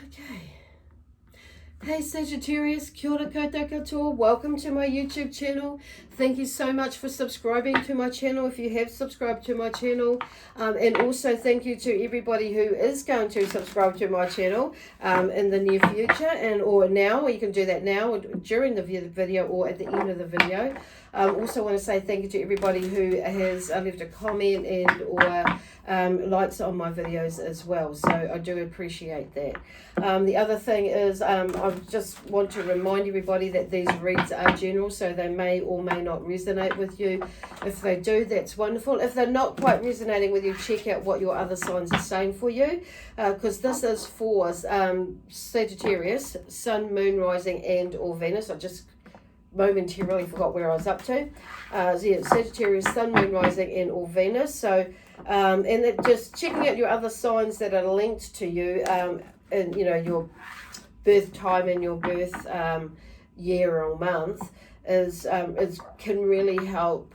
Okay. Hey Sagittarius, kia ora koutou katoa. Welcome to my YouTube channel. Thank you so much for subscribing to my channel if you have subscribed to my channel. And also thank you to everybody who is going to subscribe to my channel in the near future or now, or you can do that now or during the video or at the end of the video. Also want to say thank you to everybody who has left a comment and or likes on my videos as well, so I do appreciate that. The other thing is I just want to remind everybody that these reads are general, so they may or may not resonate with you. If they do, that's wonderful. If they're not quite resonating with you, check out what your other signs are saying for you, because this is for Sagittarius, Sun, Moon, Rising and or Venus. I just momentarily forgot where I was up to. So yeah, Sagittarius, Sun, Moon, Rising and or Venus. So and then just checking out your other signs that are linked to you, and you know, your birth time and your birth year or month is can really help,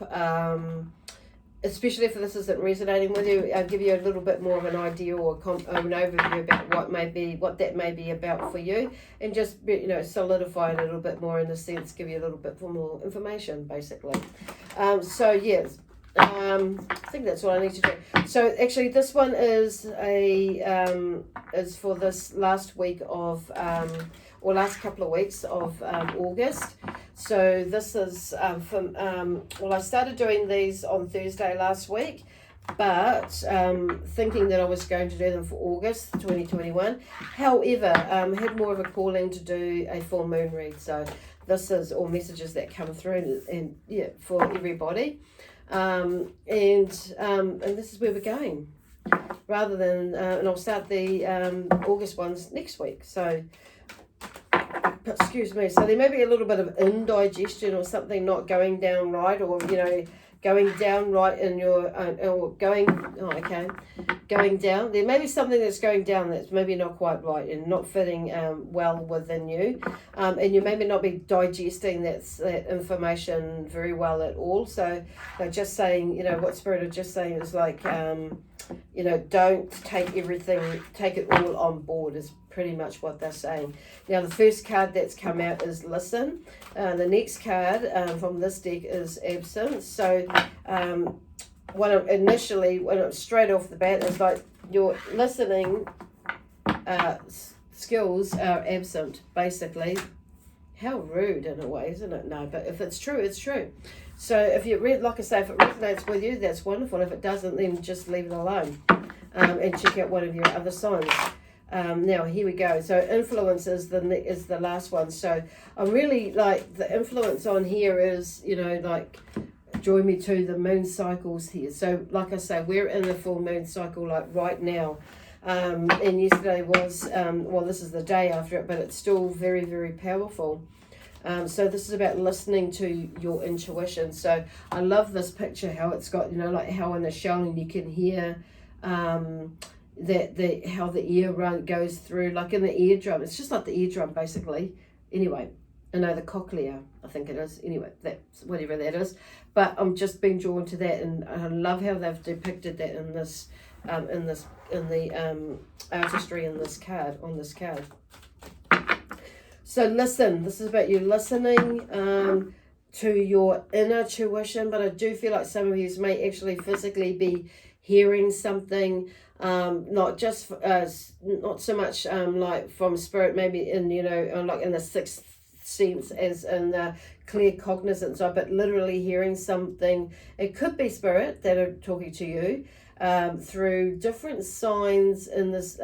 especially if this isn't resonating with you. I'll give you a little bit more of an idea or an overview about what that may be about for you, and just, you know, solidify it a little bit more, in the sense, give you a little bit more information basically. So yes, I think that's what I need to do. So actually this one is for this last week of or last couple of weeks of August. So this is well, I started doing these on Thursday last week, but thinking that I was going to do them for August 2021. However, had more of a calling to do a full moon read. So this is all messages that come through, and yeah, for everybody. And this is where we're going, rather than and I'll start the August ones next week. So excuse me, so there may be a little bit of indigestion or something not going down right, or you know, going down right in your or going down. There may be something that's going down that's maybe not quite right and not fitting well within you, and you maybe not be digesting that information very well at all. So they're just saying, you know, what Spirit are just saying is like, you know, don't take it all on board, is pretty much what they're saying. Now the first card that's come out is listen. The next card from this deck is absence. So straight off the bat, it's like your listening skills are absent, basically. How rude in a way, isn't it? No, but if it's true, it's true. So if you read, like I say, if it resonates with you, that's wonderful. If it doesn't, then just leave it alone, and check out one of your other signs. Now here we go. So influence is the last one. So I'm really like, the influence on here is, you know, like, join me to the moon cycles here. So like I say, we're in the full moon cycle like right now. And yesterday was, well, this is the day after it, but it's still very, very powerful. So this is about listening to your intuition. So I love this picture, how it's got, you know, like how in the shell you can hear how the ear run goes through, like in the eardrum. It's just like the eardrum basically. Anyway, I know the cochlea, I think it is. Anyway, that's whatever that is. But I'm just being drawn to that, and I love how they've depicted that in this, in the artistry in this card, on this card. So listen, this is about you listening to your inner tuition, but I do feel like some of you may actually physically be hearing something, not just not so much like from spirit, maybe in, you know, like in the sixth sense as in the clear cognizance of, but literally hearing something. It could be spirit that are talking to you through different signs in this,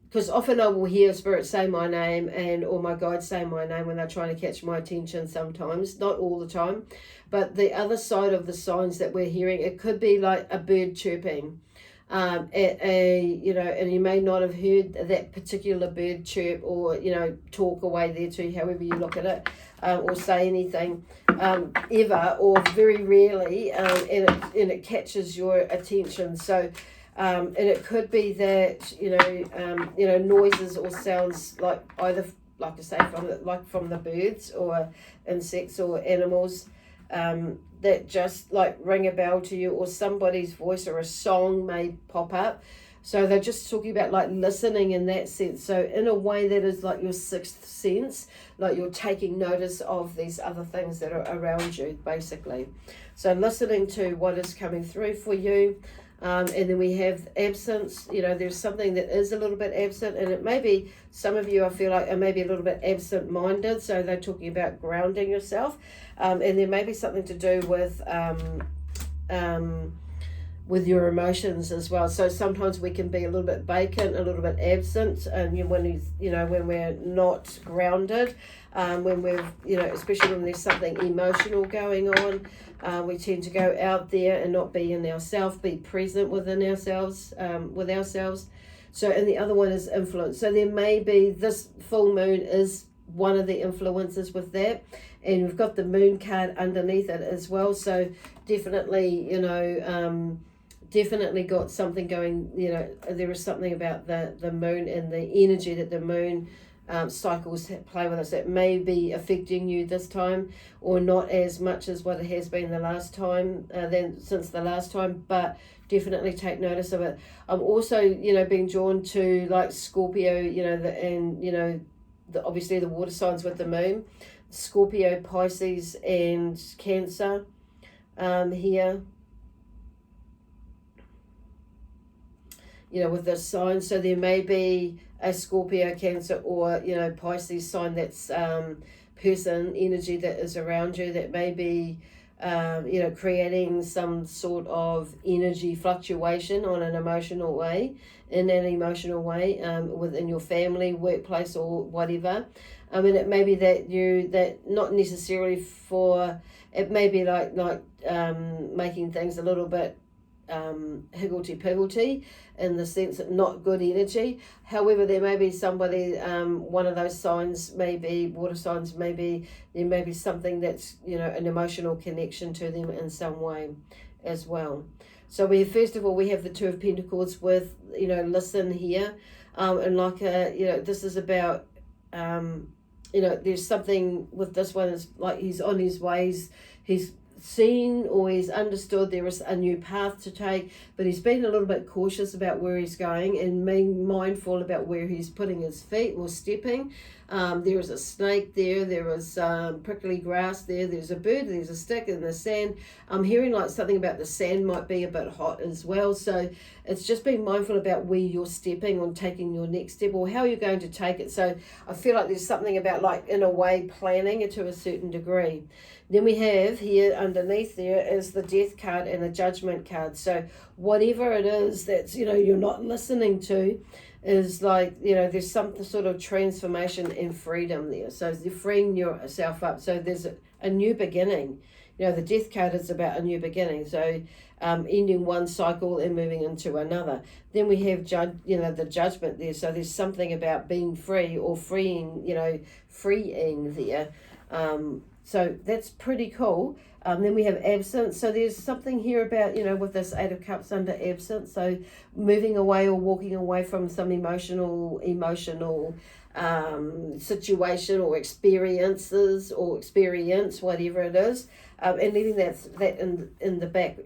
because often I will hear spirit say my name or my guides say my name when they're trying to catch my attention sometimes, not all the time. But the other side of the signs that we're hearing, it could be like a bird chirping, you know, and you may not have heard that particular bird chirp or, you know, talk away there too, however you look at it, or say anything ever, or very rarely, and it catches your attention. So and it could be that, you know, noises or sounds like either, like I say, from the birds or insects or animals, that just like ring a bell to you, or somebody's voice or a song may pop up. So they're just talking about like listening in that sense. So in a way that is like your sixth sense, like you're taking notice of these other things that are around you, basically. So listening to what is coming through for you. And then we have absence. You know, there's something that is a little bit absent, and it may be some of you, I feel like, are maybe a little bit absent-minded. So they're talking about grounding yourself, and there may be something to do with your emotions as well. So sometimes we can be a little bit vacant, a little bit absent, and when we're not grounded, when we're, especially when there's something emotional going on, we tend to go out there and not be in ourselves, be present within ourselves, with ourselves. So, and the other one is influence. So there may be, this full moon is one of the influences with that, and we've got the moon card underneath it as well. So definitely, definitely got something going. There is something about the moon and the energy that the moon cycles play with us that may be affecting you this time, or not as much as what it has been the last time, since the last time, but definitely take notice of it. I'm also, being drawn to like Scorpio, obviously the water signs with the moon, Scorpio, Pisces, and Cancer here. With this sign. So there may be a Scorpio, Cancer, or Pisces sign that's person energy that is around you that may be creating some sort of energy fluctuation in an emotional way within your family, workplace, or whatever. I mean, it may be that not necessarily it may be like making things a little bit higgledy-piggledy, in the sense that not good energy. However, there may be somebody, one of those signs, maybe water signs, maybe there may be something that's an emotional connection to them in some way as well. So first of all we have the Two of Pentacles with listen here, and like this is about there's something with this one, is like he's on his ways, he's seen or he's understood there is a new path to take, but he's been a little bit cautious about where he's going and being mindful about where he's putting his feet or stepping. There is a snake there is prickly grass there's a bird, there's a stick in the sand. I'm hearing like something about the sand might be a bit hot as well. So it's just being mindful about where you're stepping on taking your next step, or how you're going to take it. So I feel like there's something about, like, in a way, planning it to a certain degree. Then we have here underneath there is the Death card and the Judgment card. So whatever it is that's, you're not listening to, is like, there's some sort of transformation and freedom there. So you're freeing yourself up. So there's a new beginning. The Death card is about a new beginning. So ending one cycle and moving into another. Then we have the Judgment there. So there's something about being free or freeing there. So that's pretty cool. Then we have absence. So there's something here about, with this Eight of Cups under absence. So moving away or walking away from some emotional situation or experience, whatever it is, and leaving that in the back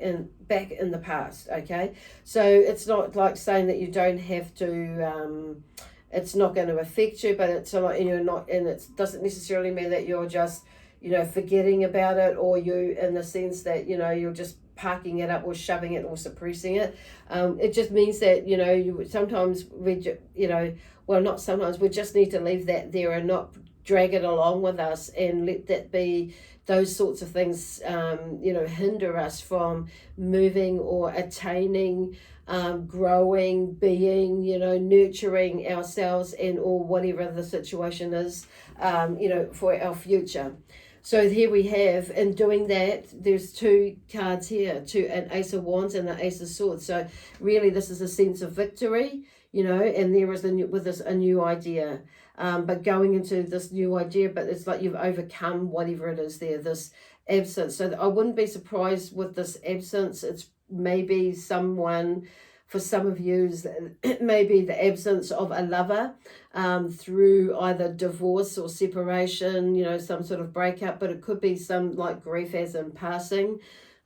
in the past. Okay, so it's not like saying that you don't have to. It's not going to affect you, but it's not, and it doesn't necessarily mean that you're just forgetting about it, or you, in the sense that you're just parking it up or shoving it or suppressing it. It just means that sometimes not sometimes, we just need to leave that there and not drag it along with us, and let that be, those sorts of things hinder us from moving or attaining, growing, being, nurturing ourselves or whatever the situation is, for our future. So here we have, in doing that, there's two cards here, an Ace of Wands and the Ace of Swords. So really this is a sense of victory, and there is a new idea. But going into this new idea, but it's like you've overcome whatever it is there, this absence. So I wouldn't be surprised with this absence. It's maybe for some of you, it may be the absence of a lover, through either divorce or separation, some sort of breakup, but it could be some like grief as in passing.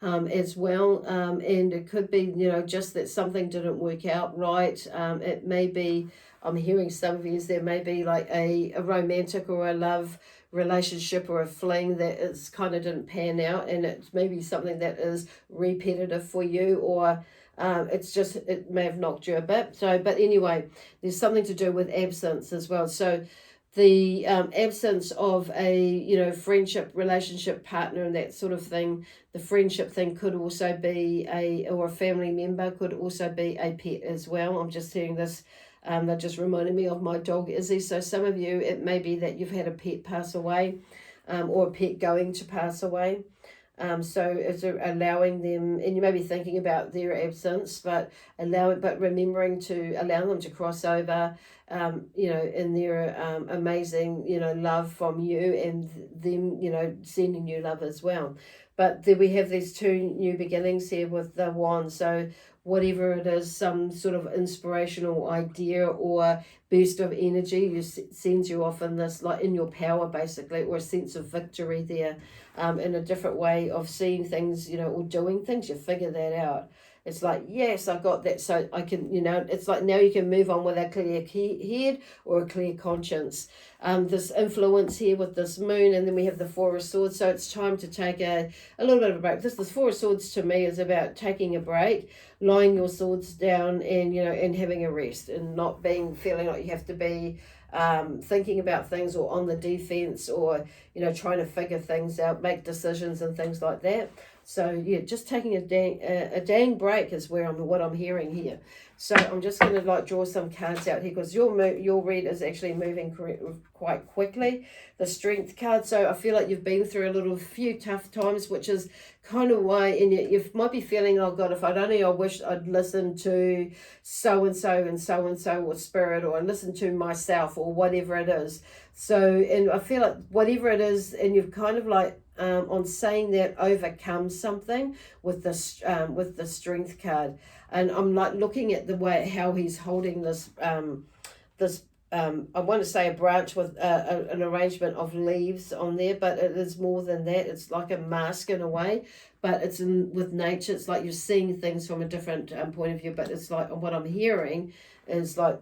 as well, and it could be, you know, just that something didn't work out right. It may be, I'm hearing some of you, there may be like a romantic or a love relationship or a fling that is kind of didn't pan out, and it may be something that is repetitive for you, or it's just, it may have knocked you a bit. So, but anyway, there's something to do with absence as well. So the absence of a, you know, friendship, relationship, partner, and that sort of thing. The friendship thing could also be or a family member, could also be a pet as well. I'm just hearing this. That just reminded me of my dog Izzy. So some of you, it may be that you've had a pet pass away, or a pet going to pass away. So it's allowing them, and you may be thinking about their absence, but remembering to allow them to cross over, you know, in their amazing, you know, love from you, and them, you know, sending you love as well. But then we have these two new beginnings here with the wand. So whatever it is, some sort of inspirational idea or burst of energy sends you off in this, like in your power basically, or a sense of victory there, in a different way of seeing things, you know, or doing things. You figure that out. It's like, yes, I got that, so I can, you know, it's like now you can move on with a clear head or a clear conscience. This influence here with this moon, and then we have the Four of Swords, so it's time to take a little bit of a break. This Four of Swords to me is about taking a break, lying your swords down, and, you know, and having a rest, and not feeling like you have to be thinking about things or on the defense, or, you know, trying to figure things out, make decisions and things like that. So yeah, just taking a dang break is what I'm hearing here. So I'm just going to like draw some cards out here, because your read is actually moving quite quickly. The Strength card. So I feel like you've been through a few tough times, which is kind of why, and you might be feeling, oh God, if I wish I'd listened to so and so and so and so, or spirit, or listened to myself, or whatever it is. So, and I feel like whatever it is, and you've kind of like, on saying that, overcome something with the Strength card. And I'm like looking at the way how he's holding this I want to say a branch with an arrangement of leaves on there, but it is more than that. It's like a mask in a way, but it's with nature. It's like you're seeing things from a different point of view, but it's like what I'm hearing is like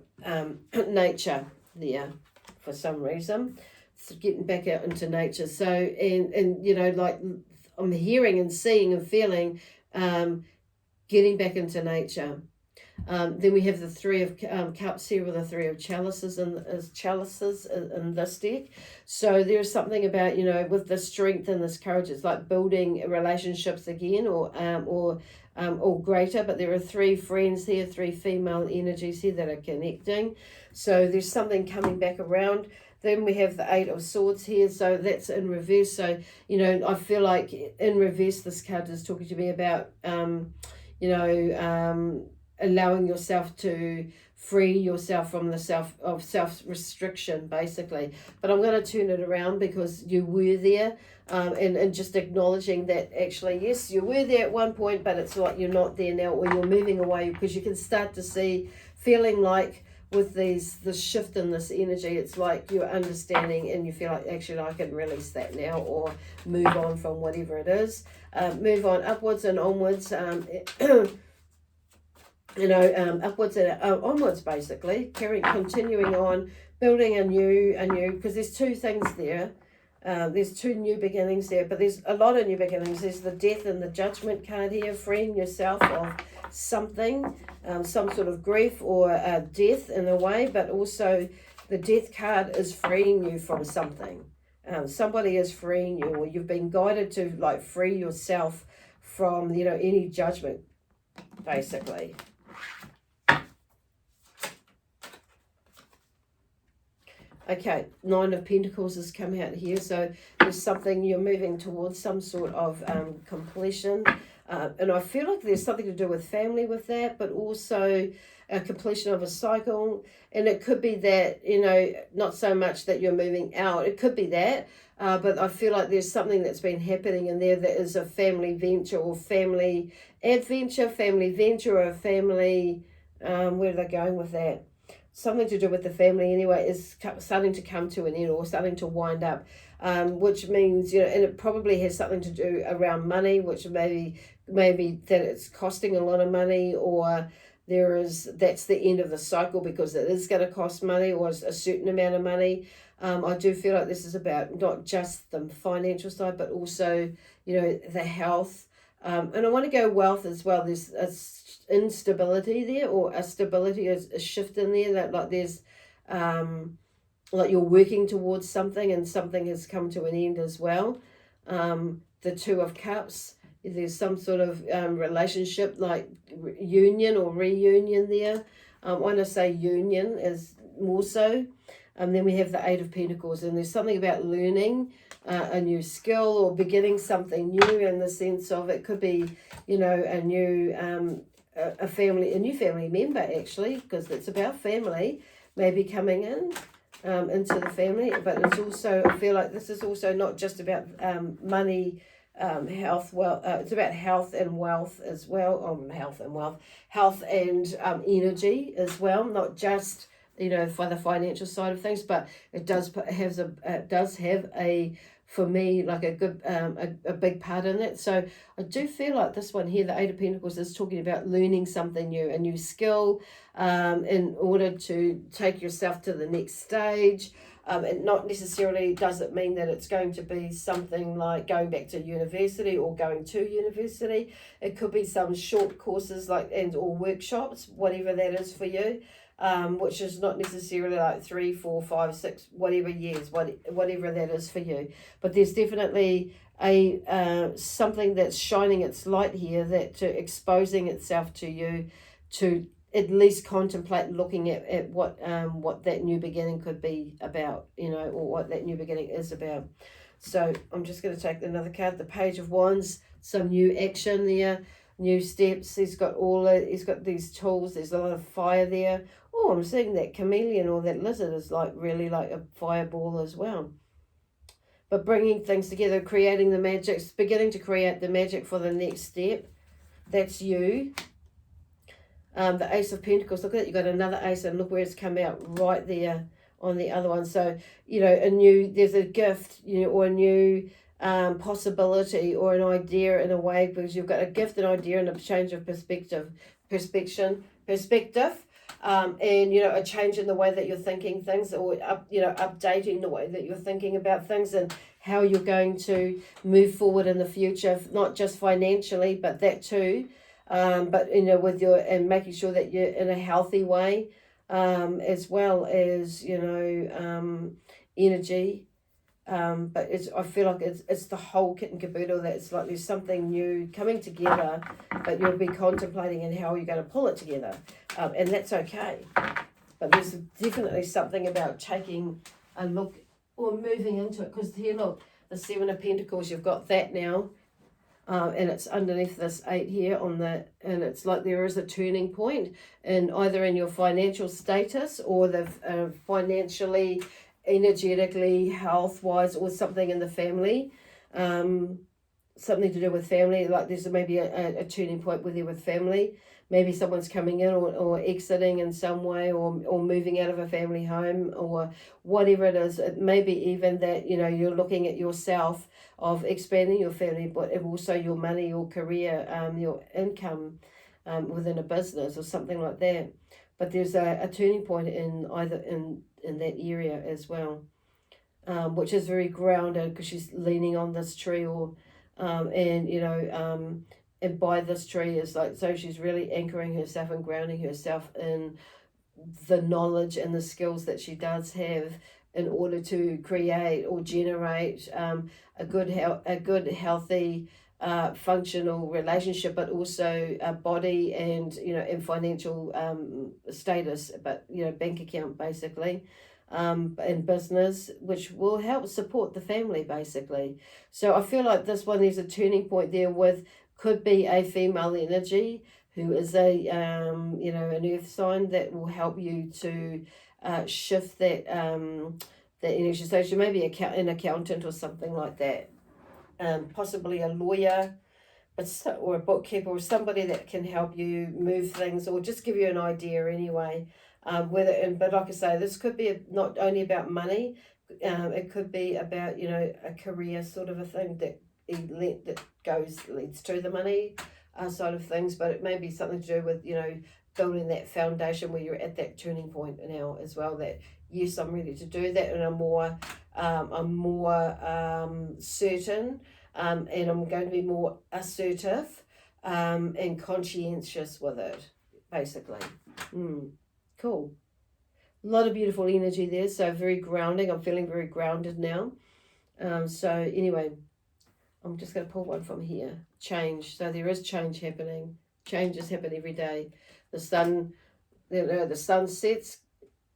nature there for some reason. So getting back out into nature. So, and you know, like I'm hearing and seeing and feeling, getting back into nature. Then we have the Three of Cups here with the Three of Chalices in this deck. So there's something about, you know, with the strength and this courage, it's like building relationships again, or greater. But there are three friends here, three female energies here that are connecting. So there's something coming back around. Then we have the Eight of Swords here, so that's in reverse. So, you know, I feel like in reverse, this card is talking to me about, you know, allowing yourself to free yourself from the self-restriction, basically. But I'm going to turn it around, because you were there, and just acknowledging that actually, yes, you were there at one point, but it's like you're not there now, or you're moving away, because you can start to see, feeling like, with this shift in this energy, it's like you're understanding, and you feel like, actually, I can release that now, or move on from whatever it is. Move on upwards and onwards, you know, upwards and onwards, basically, continuing on, building anew, because there's two things there. There's two new beginnings there, but there's a lot of new beginnings. There's the Death and the Judgment card here, freeing yourself of something, some sort of grief or death in a way, but also the Death card is freeing you from something. Somebody is freeing you, or you've been guided to like free yourself from, you know, any judgment, basically. Okay, Nine of Pentacles has come out here, so there's something you're moving towards, some sort of completion. And I feel like there's something to do with family with that, but also a completion of a cycle. And it could be that, you know, not so much that you're moving out. It could be that, but I feel like there's something that's been happening in there that is a family venture, or family adventure, family venture, or a family, where are they going with that? something to do with the family anyway, is starting to come to an end or starting to wind up, which means, and it probably has something to do around money, which maybe that it's costing a lot of money, or that's the end of the cycle because it is going to cost money or a certain amount of money. I do feel like this is about not just the financial side, but also, the health. And I want to go wealth as well. There's a instability there, or a stability, a shift in there, that like there's like you're working towards something and something has come to an end as well. The Two of Cups, there's some sort of relationship like union or reunion there. When I say union is more so. Then we have the Eight of Pentacles, and there's something about learning a new skill or beginning something new, in the sense of it could be, a new a new family member, actually, because it's about family maybe coming into the family. But it's also, I feel like this is also not just about money, health, it's about health and wealth as well. Health and energy as well, not just for the financial side of things, but it does have a for me like a good a big part in it. So I do feel like this one here, the Eight of Pentacles, is talking about learning something new, a new skill, in order to take yourself to the next stage. And not necessarily does it mean that it's going to be something like going back to university or going to university. It could be some short courses or workshops, whatever that is for you. Which is not necessarily like 3, 4, 5, 6, whatever years, whatever that is for you. But there's definitely a something that's shining its light here, that exposing itself to you, to at least contemplate looking at what that new beginning could be about, or what that new beginning is about. So I'm just going to take another card, the Page of Wands, some new action there, new steps. He's got these tools. There's a lot of fire there. Oh, I'm seeing that chameleon or that lizard is really like a fireball as well. But bringing things together, creating the magic, beginning to create the magic for the next step. That's you. The Ace of Pentacles, look at it, you've got another ace, and look where it's come out right there on the other one. So, there's a gift, or a new possibility or an idea in a way, because you've got a gift, an idea, and a change of perspective. And a change in the way that you're thinking things, or updating the way that you're thinking about things, and how you're going to move forward in the future, not just financially, but that too, but with and making sure that you're in a healthy way, as well as energy. But I feel like it's the whole kit and caboodle, that it's like there's something new coming together, but you'll be contemplating and how you're going to pull it together, and that's okay. But there's definitely something about taking a look or moving into it, because here, look, the Seven of Pentacles, you've got that now, and it's underneath this 8 here and it's like there is a turning point in either in your financial status or the financially, energetically, health-wise, or something in the family, something to do with family, like there's maybe a turning point with you with family. Maybe someone's coming in or exiting in some way, or moving out of a family home, or whatever it is. It may be even that, you're looking at yourself of expanding your family, but also your money, your career, your income within a business or something like that. But there's a turning point in either in that area as well, which is very grounded, because she's leaning on this tree, or and by this tree is like, so she's really anchoring herself and grounding herself in the knowledge and the skills that she does have, in order to create or generate a good healthy functional relationship, but also a body and and financial status, but bank account basically, and business, which will help support the family basically. So I feel like this one, there's a turning point there with, could be a female energy who is a an earth sign, that will help you to shift that energy. So she may be an accountant or something like that, possibly a lawyer, or a bookkeeper, or somebody that can help you move things, or just give you an idea anyway, But like I say, this could be not only about money. It could be about, you know, a career sort of a thing that leads to the money side of things, but it may be something to do with, you know, building that foundation where you're at that turning point now as well, that yes, I'm ready to do that, and I'm more certain, and I'm going to be more assertive and conscientious with it, basically. Cool. A lot of beautiful energy there, so very grounding. I'm feeling very grounded now. So anyway, I'm just going to pull one from here. Change. So there is change happening. Changes happen every day. The sun, you know, the sun sets,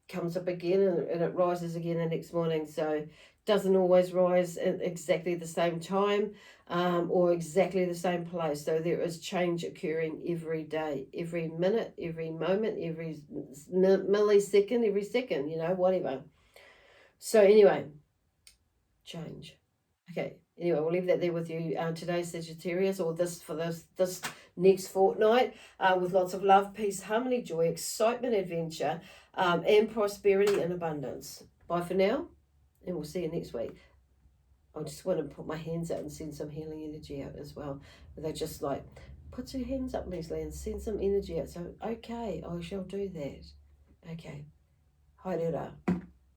comes up again, and it rises again the next morning. So it doesn't always rise at exactly the same time or exactly the same place. So there is change occurring every day, every minute, every moment, every millisecond, every second, you know, whatever. So anyway, change. Okay, anyway, we'll leave that there with you today, Sagittarius, or this next fortnight, with lots of love, peace, harmony, joy, excitement, adventure, and prosperity and abundance. Bye for now, and we'll see you next week. I just want to put my hands out and send some healing energy out as well. They're just like, put your hands up, Lesley, and send some energy out. So, okay, I shall do that. Okay. Haere rā.